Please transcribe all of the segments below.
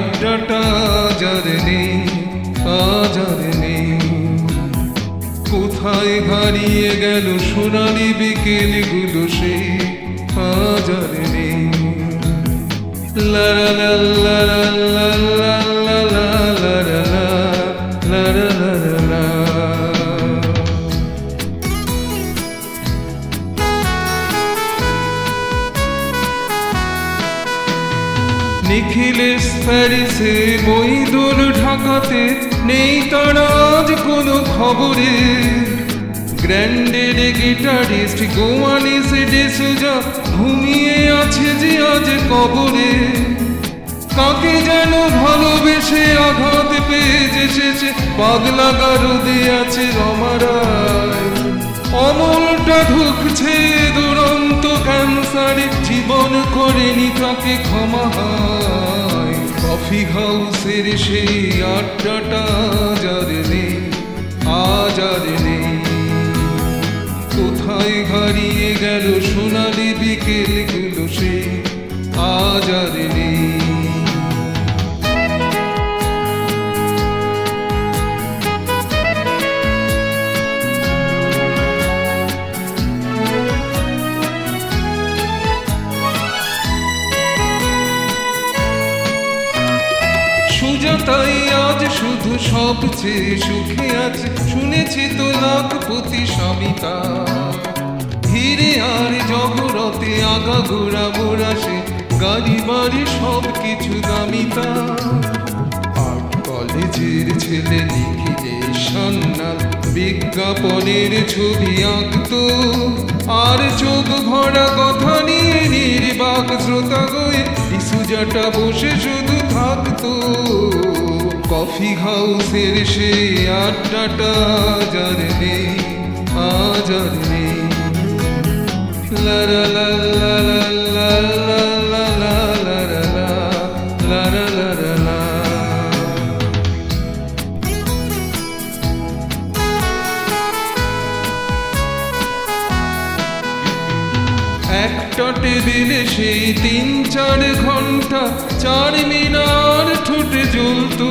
আড্ডাটা যার নেই, আজ আর নেই। কোথায় হারিয়ে গেল সোনালি বিকেলগুলো, সেই আজ আর নেই। লা লা লা লা লা লা লা লা লা লা লা লা লা। নিখিলেশ প্যারিসে, মইদুল ঢাকাতে, নেই তার আজ কোনো খবরে। গ্র্যান্ডের গিটারিস্ট গোয়ানিস ডিসুজা ঘুমিয়ে আছে যে আজ কবরে। কাকে যেন ভালোবেসে আঘাত পেয়ে এসেছে, পাগলা গারদে আছে রমারায়। অমলটা ঢুকছে দুরন্ত ক্যান্সারে, জীবন করেনি তাকে ক্ষমা হয়। কফি হাউসের সেই আড্ডাটা যার নেই, আজ আর নেই। কোথায় হারিয়ে গেল সোনালি বিকেলগুলো, সেই আজ আর নেই। সুজাতাই আজ শুধু সবচেয়ে সুখে আছে, শুনেছি তো লাখপতি স্বামী তার। হিরে আর জগরতে আগাগোড়া মোরাসে, গাড়ি বাড়ি সব কিছু দামি তার। আর্ট কলেজের ছেলে নিখিলেশ সান্যাল বিজ্ঞাপনের ছবি আঁকতো, আর চোখ ভরা কথা নিয়ে নির্বাক শ্রোতা হয়ে ডিসুজাটা বসে শুধু থাকতো। কফি হাউসের সেই আড্ডাটা যার নেই, আজ আর নেই। লা লা লা লা লা লা লা লা লা লা লা লা লা লা। একটা টেবিলে সেই ৩-৪ ঘন্টা চারমিনার ঠোঁটে জ্বলত।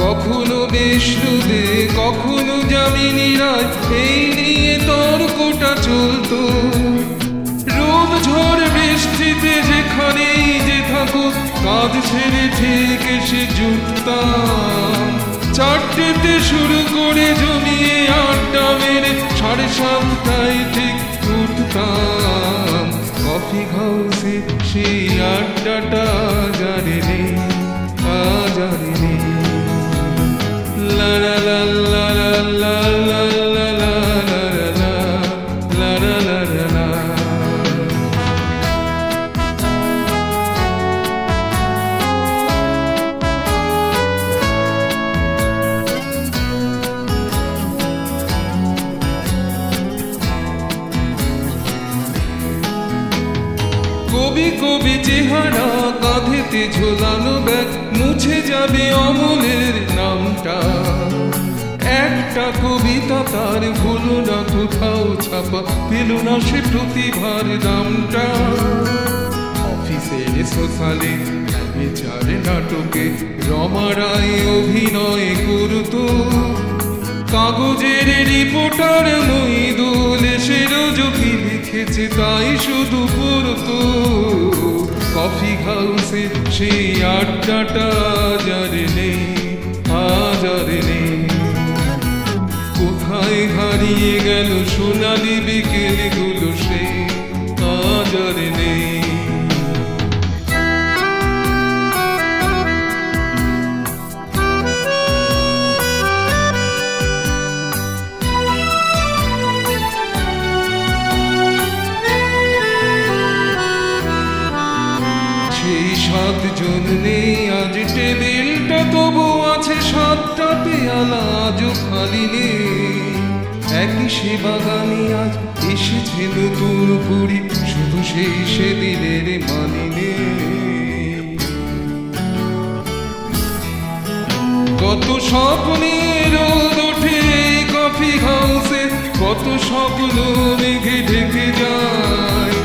কখনো বিষ্ণুদে, কখনো যামিনী রায়, এই নিয়ে তর্কটা চলত। রোদ ঝড় বৃষ্টিতে যেখানেই যে থাকুক, কাজ ছেড়ে ঠিক এসে জুটতাম। ৪টেতে শুরু করে জমিয়ে আড্ডা মেরে ৭:৩০টায় ঠিক উঠতাম। কফি হাউসে সেই আড্ডাটা যার নেই, আজ আর নেই। লা লা লা লা লা লা লা লা লা লা লা লা। কবি কবি চেহারা, কাঁধেতে ঝোলানো ব্যাগ, মুছে যাবে অমলের নামটা। একটা কবিতা তার ভুলো না কোথাও ছাপা, পেল না সে প্রতিভার দামটা। অফিসের সোশ্যালে বিচার নাটকে রমারাই অভিনয় করত। কাগজের রিপোর্টার মইদুল সে রোজ কি লিখেছে তাই শুধু পড়ত। কফি হাউসে সেই আড্ডাটা যার নেই, আজ আর নেই। কোথায় হারিয়ে গেল সোনালি বিকেলগুলো, সেই আজ আর নেই। সেই ৭ জন নেই আজ টেবিলটা, তবু আছে ৭টা পেয়ালা আজও খালি নেই। একই সে বাগানে আজ এসেছে নতুন কুড়ি, শুধু সেই সেদিনের মানি নেই। কত স্বপ্নে রোদ ওঠে এই কফি হাউসে, কত স্বপ্ন মেঘে ঢেকে যায়।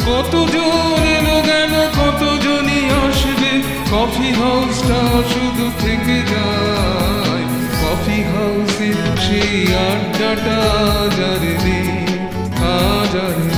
কত জন এলো গেল, কতজনই আসবে, কফি হাউসটা শুধু থেকে যায়, কফি হাউসে সেই আড্ডাটা আজ আর নেই, আজ আর